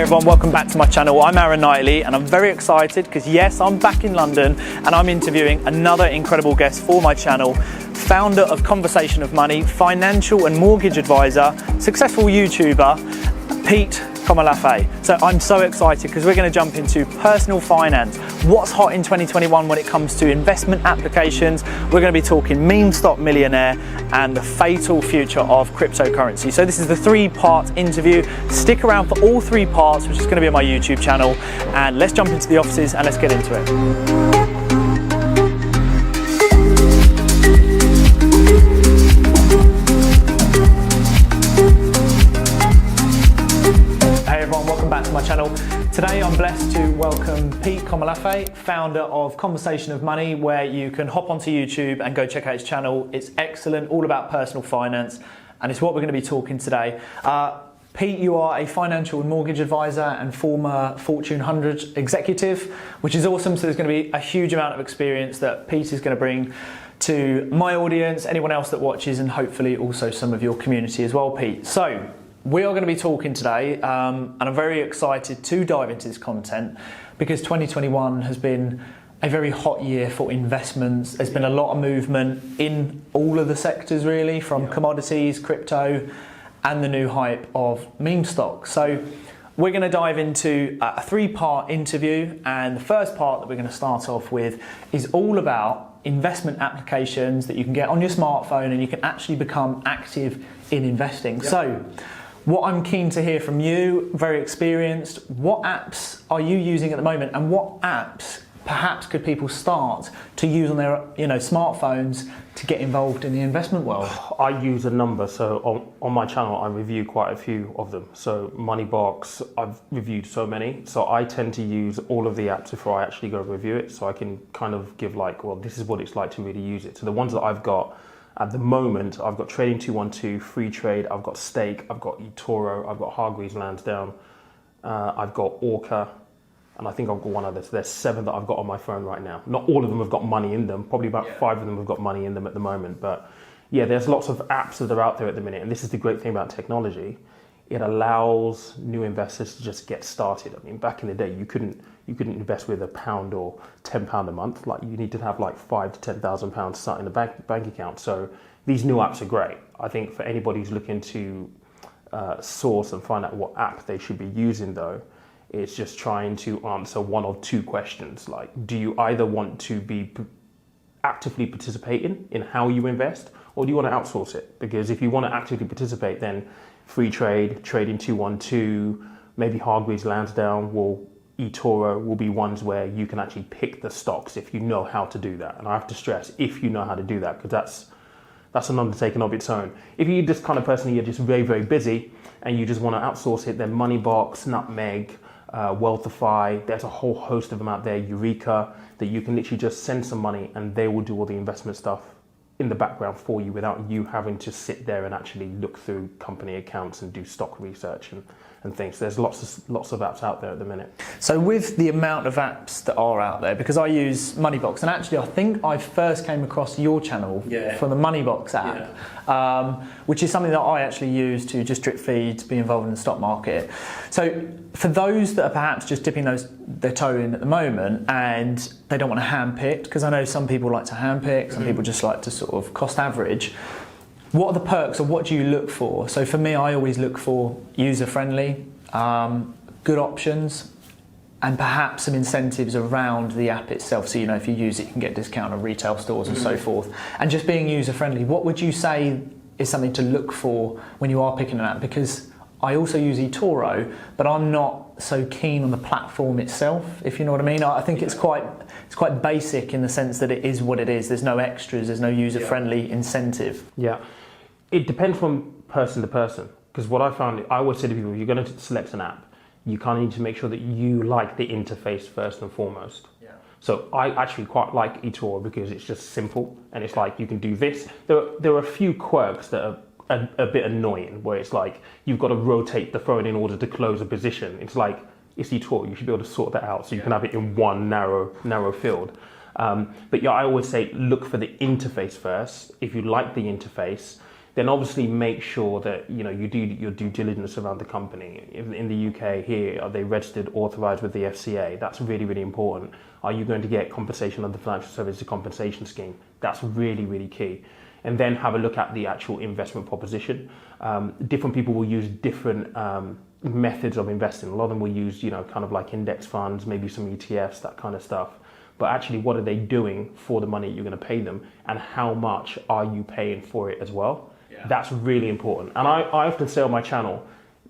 everyone, welcome back to my channel. I'm Aaron Knightley and I'm very excited because yes, I'm back in London and I'm interviewing another incredible guest for my channel, founder of Conversation of Money, financial and mortgage advisor, successful YouTuber, Pete Komolafe. So I'm so excited because we're going to jump into personal finance, what's hot in 2021 when it comes to investment applications. We're going to be talking meme stock millionaire and the fatal future of cryptocurrency. So this is the 3-part interview. Stick around for all 3 parts, which is going to be on my YouTube channel. And let's jump into the offices and let's get into it. My channel. Today I'm blessed to welcome Pete Komolafe, founder of Conversation of Money, where you can hop onto YouTube and go check out his channel. It's excellent, all about personal finance, and it's what we're going to be talking today. Pete, you are a financial and mortgage advisor and former Fortune 100 executive, which is awesome. So there's going to be a huge amount of experience that Pete is going to bring to my audience, anyone else that watches, and hopefully also some of your community as well, Pete. So we are going to be talking today, and I'm very excited to dive into this content because 2021 has been a very hot year for investments. There's been a lot of movement in all of the sectors really, from commodities, crypto, and the new hype of meme stocks. So we're going to dive into a 3-part interview, and the first part that we're going to start off with is all about investment applications that you can get on your smartphone and you can actually become active in investing. So what I'm keen to hear from you, very experienced, what apps are you using at the moment, and what apps perhaps could people start to use on their smartphones to get involved in the investment world? I use a number, so on my channel I review quite a few of them. So Moneybox, I've reviewed so many, so I tend to use all of the apps before I actually go review it, so I can kind of give like, well, this is what it's like to really use it. So the ones that I've got at the moment, I've got Trading 212, Free Trade, I've got Stake, I've got eToro, I've got Hargreaves Lansdown, I've got Orca, and I think I've got one other. So there's 7 that I've got on my phone right now. Not all of them have got money in them, probably about 5 of them have got money in them at the moment. But yeah, there's lots of apps that are out there at the minute, and this is the great thing about technology. It allows new investors to just get started. I mean, back in the day, you couldn't invest with £1 or £10 a month. Like, you need to have like £5,000 to £10,000 sat in the bank account. So these new apps are great. I think for anybody who's looking to source and find out what app they should be using, though, it's just trying to answer 1 or 2 questions. Like, do you either want to be actively participating in how you invest, or do you want to outsource it? Because if you want to actively participate, then Free Trade, Trading 212, maybe Hargreaves Lansdown, eToro will be ones where you can actually pick the stocks if you know how to do that. And I have to stress, if you know how to do that, because that's an undertaking of its own. If you're this kind of person, you're just very, very busy and you just want to outsource it, then Moneybox, Nutmeg, Wealthify, there's a whole host of them out there, Eureka, that you can literally just send some money and they will do all the investment stuff in the background for you without you having to sit there and actually look through company accounts and do stock research and things. There's lots of apps out there at the minute. So with the amount of apps that are out there, because I use Moneybox, and actually I think I first came across your channel from the Moneybox app, which is something that I actually use to just drip feed, to be involved in the stock market. So for those that are perhaps just dipping their toe in at the moment and they don't want to handpick, because I know some people like to handpick, some people just like to sort of cost average, what are the perks, or what do you look for? So for me, I always look for user-friendly, good options, and perhaps some incentives around the app itself. So, if you use it, you can get discount at retail stores and so forth. And just being user-friendly, what would you say is something to look for when you are picking an app? Because I also use eToro, but I'm not so keen on the platform itself, if you know what I mean. I think it's quite basic in the sense that it is what it is. There's no extras, there's no user-friendly incentive. Yeah, it depends from person to person. Because what I found, I always say to people, if you're going to select an app, you kind of need to make sure that you like the interface first and foremost. Yeah. So I actually quite like eToro because it's just simple and it's like you can do this. There are a few quirks that are a bit annoying, where it's like you've got to rotate the phone in order to close a position. It's like, it's eToro, you should be able to sort that out so you can have it in one narrow field. But yeah, I always say look for the interface first. If you like the interface, then obviously make sure that you do your due diligence around the company. In the UK here, are they registered, authorised with the FCA? That's really, really important. Are you going to get compensation under the Financial Services Compensation Scheme? That's really, really key. And then have a look at the actual investment proposition. Different people will use different methods of investing. A lot of them will use, kind of like index funds, maybe some ETFs, that kind of stuff. But actually, what are they doing for the money you're going to pay them, and how much are you paying for it as well? Yeah. That's really important. And I often say on my channel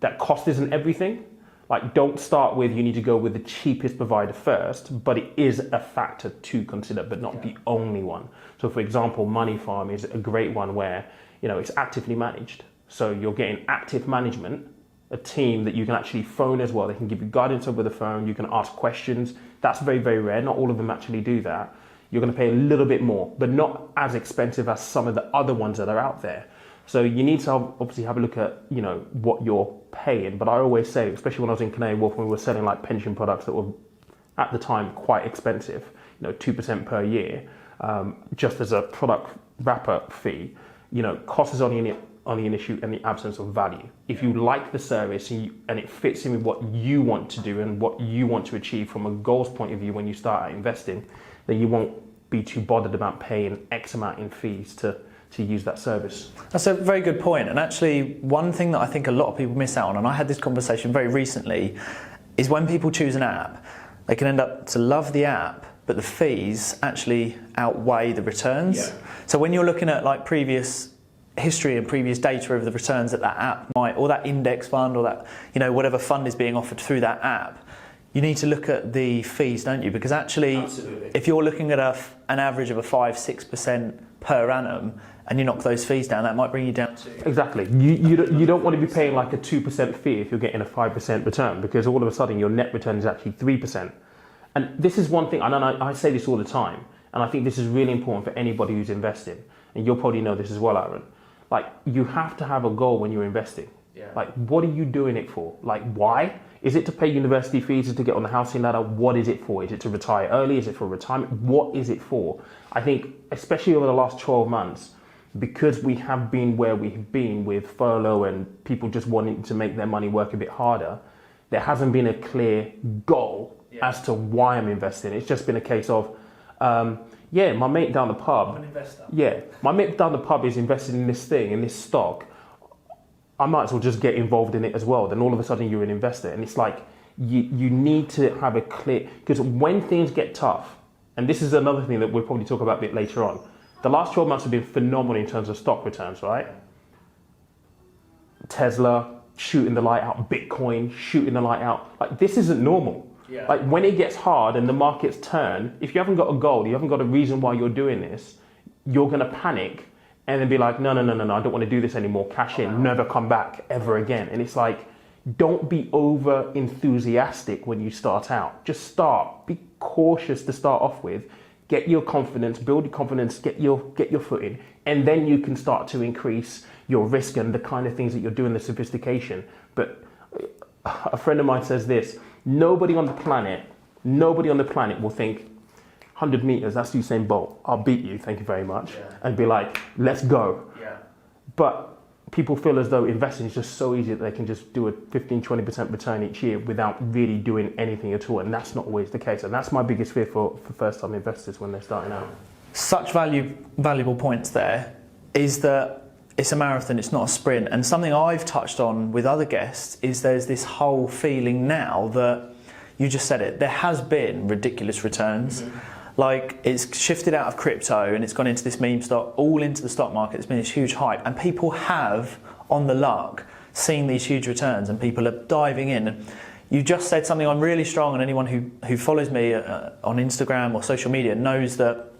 that cost isn't everything. Like, don't start with you need to go with the cheapest provider first, but it is a factor to consider, but not the only one. So, for example, Money Farm is a great one where it's actively managed. So you're getting active management, a team that you can actually phone as well. They can give you guidance over the phone. You can ask questions. That's very, very rare. Not all of them actually do that. You're going to pay a little bit more, but not as expensive as some of the other ones that are out there. So you need to obviously have a look at, what you're paying. But I always say, especially when I was in Canary Wharf, when we were selling like pension products that were at the time quite expensive, 2% per year, just as a product wrap-up fee, cost is only an issue in the absence of value. If you like the service and it fits in with what you want to do and what you want to achieve from a goals point of view when you start investing, then you won't be too bothered about paying X amount in fees to use that service. That's a very good point. And actually, one thing that I think a lot of people miss out on, and I had this conversation very recently, is when people choose an app, they can end up to love the app, but the fees actually outweigh the returns. Yeah. So when you're looking at like previous history and previous data of the returns that app might, or that index fund, or that, whatever fund is being offered through that app, you need to look at the fees, don't you? Because actually, absolutely, if you're looking at an average of a 5-6% per annum, and you knock those fees down, that might bring you down to... Exactly. You don't want to be paying like a 2% fee if you're getting a 5% return, because all of a sudden your net return is actually 3%. And this is one thing, and I say this all the time, and I think this is really important for anybody who's investing, and you'll probably know this as well, Aaron. Like, you have to have a goal when you're investing. Yeah. Like, what are you doing it for? Like, why? Is it to pay university fees? Is it to get on the housing ladder? What is it for? Is it to retire early? Is it for retirement? What is it for? I think, especially over the last 12 months, because we have been where we've been with furlough and people just wanting to make their money work a bit harder, there hasn't been a clear goal as to why I'm investing. It's just been a case of, my mate down the pub. I'm an investor. Yeah, my mate down the pub is invested in this thing, in this stock. I might as well just get involved in it as well. Then all of a sudden you're an investor. And it's like, you need to have a clear, because when things get tough, and this is another thing that we'll probably talk about a bit later on, the last 12 months have been phenomenal in terms of stock returns, right? Tesla shooting the light out, Bitcoin shooting the light out. Like, this isn't normal. Yeah. Like, when it gets hard and the markets turn, if you haven't got a goal, you haven't got a reason why you're doing this, you're going to panic and then be like, no, I don't want to do this anymore. Cash in, never come back ever again. And it's like, don't be over enthusiastic when you start out. Just start. Be cautious to start off with. Get your confidence, build your confidence, get your footing, and then you can start to increase your risk and the kind of things that you're doing, the sophistication. But a friend of mine says this: nobody on the planet will think 100 meters, that's Usain Bolt, I'll beat you, thank you very much, and be like, let's go. Yeah. But people feel as though investing is just so easy that they can just do a 15-20% return each year without really doing anything at all, and that's not always the case. And that's my biggest fear for first-time investors when they're starting out. Such valuable points there, is that it's a marathon, it's not a sprint. And something I've touched on with other guests is there's this whole feeling now that, you just said it, there has been ridiculous returns. Mm-hmm. Like, it's shifted out of crypto and it's gone into this meme stock, all into the stock market. It's been this huge hype, and people have, on the luck, seen these huge returns, and people are diving in. And you just said something I'm really strong, and anyone who follows me on Instagram or social media knows that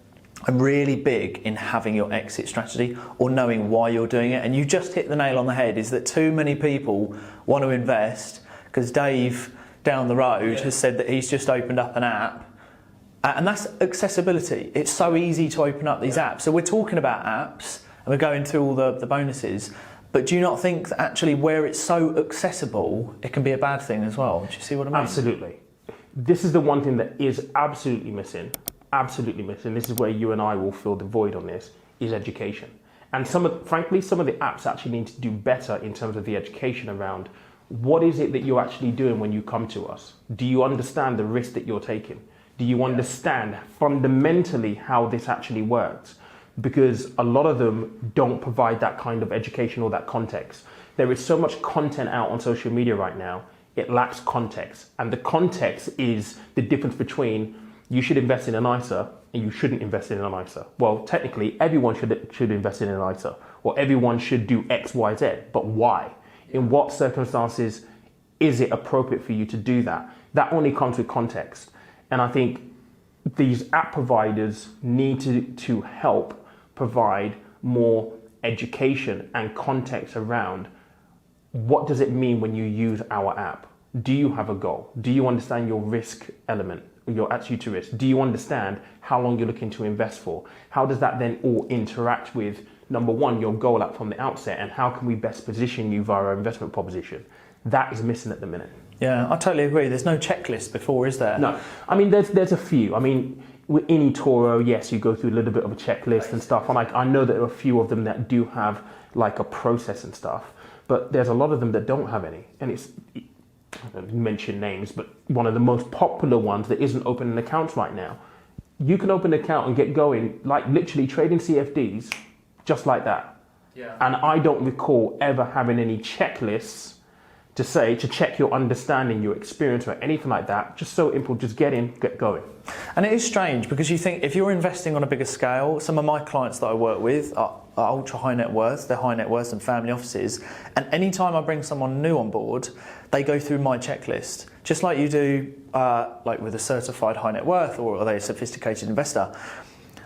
I'm really big in having your exit strategy or knowing why you're doing it. And you just hit the nail on the head, is that too many people want to invest because Dave down the road has said that he's just opened up an app. And that's accessibility. It's so easy to open up these apps. So we're talking about apps and we're going through all the bonuses. But do you not think that actually where it's so accessible, it can be a bad thing as well? Do you see what I mean? Absolutely. This is the one thing that is absolutely missing. Absolutely missing. This is where you and I will fill the void on this, is education. And frankly, some of the apps actually need to do better in terms of the education around what is it that you're actually doing when you come to us? Do you understand the risk that you're taking? Do you understand fundamentally how this actually works? Because a lot of them don't provide that kind of education or that context. There is so much content out on social media right now, it lacks context. And the context is the difference between you should invest in an ISA and you shouldn't invest in an ISA. Well, technically, everyone should invest in an ISA, or everyone should do X, Y, Z. But why? In what circumstances is it appropriate for you to do that? That only comes with context. And I think these app providers need to help provide more education and context around what does it mean when you use our app? Do you have a goal? Do you understand your risk element, your attitude to risk? Do you understand how long you're looking to invest for? How does that then all interact with, number one, your goal up from the outset, and how can we best position you via our investment proposition? That is missing at the minute. Yeah, I totally agree. There's no checklist before, is there? No. I mean, there's a few. I mean, in eToro, yes, you go through a little bit of a checklist and stuff. And I know that there are a few of them that do have like a process and stuff, but there's a lot of them that don't have any. And it's, I don't mention names, but one of the most popular ones that isn't opening accounts right now. You can open an account and get going, like literally trading CFDs, just like that. Yeah. And I don't recall ever having any checklists to check your understanding, your experience, or anything like that. Just so simple, just get in, get going. And it is strange because you think if you're investing on a bigger scale, some of my clients that I work with are ultra high net worth, they're high net worth and family offices. And anytime I bring someone new on board, they go through my checklist, just like you do like with a certified high net worth, or are they a sophisticated investor?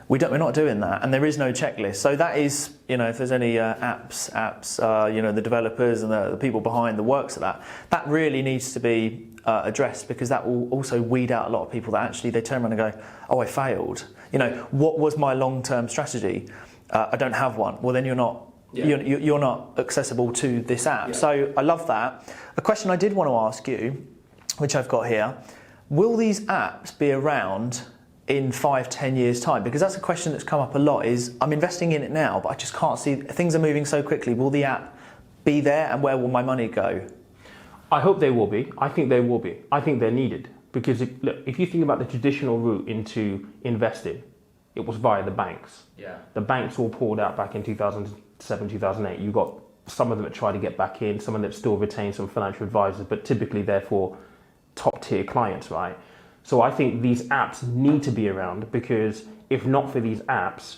We're not doing that, and there is no checklist. So that is, if there's any apps, the developers and the people behind the works of that really needs to be addressed, because that will also weed out a lot of people that actually they turn around and go, oh, I failed. What was my long-term strategy? I don't have one. Well, then you're not. Yeah. You're not accessible to this app. Yeah. So I love that. A question I did want to ask you, which I've got here: will these apps be around in 5-10 years' time? Because that's a question that's come up a lot. Is I'm investing in it now, but I just can't see, things are moving so quickly. Will the app be there, and where will my money go? I hope they will be. I think they will be. I think they're needed, because if you think about the traditional route into investing, it was via the banks. Yeah. The banks all pulled out back in 2007, 2008. You got some of them that try to get back in, some of them that still retain some financial advisors, but typically they're for top tier clients, right? So I think these apps need to be around, because if not for these apps,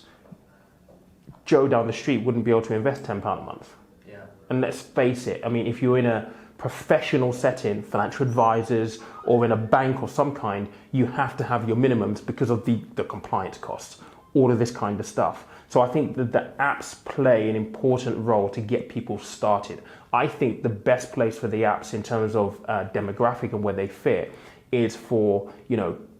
Joe down the street wouldn't be able to invest £10 a month. Yeah. And let's face it, I mean, if you're in a professional setting, financial advisors, or in a bank or some kind, you have to have your minimums because of the compliance costs, all of this kind of stuff. So I think that the apps play an important role to get people started. I think the best place for the apps in terms of demographic and where they fit is for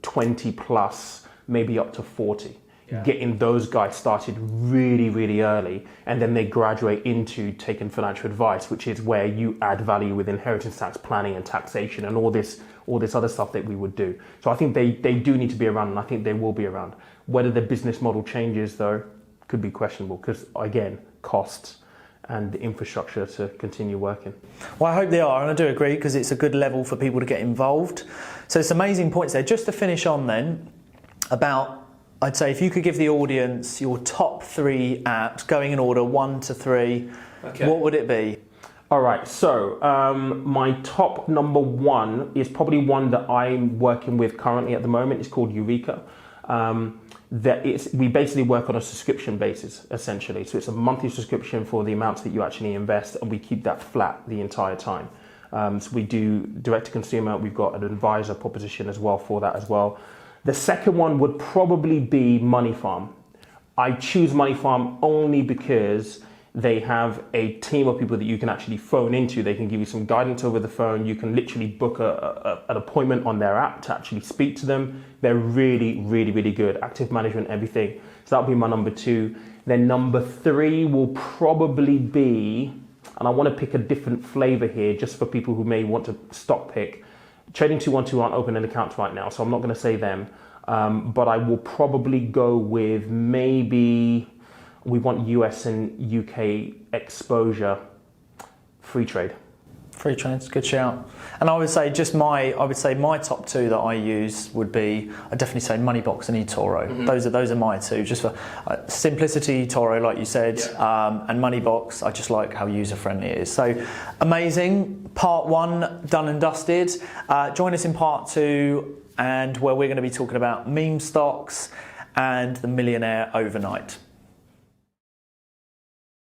20 plus, maybe up to 40. Yeah. Getting those guys started really, really early, and then they graduate into taking financial advice, which is where you add value with inheritance tax planning and taxation and all this other stuff that we would do. So I think they do need to be around, and I think they will be around. Whether the business model changes, though, could be questionable, because again, costs and the infrastructure to continue working. Well, I hope they are, and I do agree, because it's a good level for people to get involved. So it's amazing points there. Just to finish on then, about, I'd say if you could give the audience your top 3 apps, going in order 1 to 3, okay, what would it be? All right, so my top number 1 is probably one that I'm working with currently at the moment. It's called Eureka. We basically work on a subscription basis, essentially. So it's a monthly subscription for the amounts that you actually invest, and we keep that flat the entire time. So we do direct to consumer. We've got an advisor proposition as well for that as well. The second one would probably be Money Farm. I choose Money Farm only because they have a team of people that you can actually phone into. They can give you some guidance over the phone. You can literally book an appointment on their app to actually speak to them. They're really, really, really good. Active management, everything. So that'll be my number 2. Then number 3 will probably be, and I want to pick a different flavor here just for people who may want to stock pick. Trading 212 aren't opening accounts right now, so I'm not going to say them. But I will probably go with maybe, we want US and UK exposure, free trade. Free trade's a good shout. And I would say my top two that I use would be, I'd definitely say Moneybox and eToro. Those are my two, just for simplicity. eToro, like you said, and Moneybox, I just like how user friendly it is. So amazing. Part one done and dusted. Join us in part two, and where we're going to be talking about meme stocks and the millionaire overnight.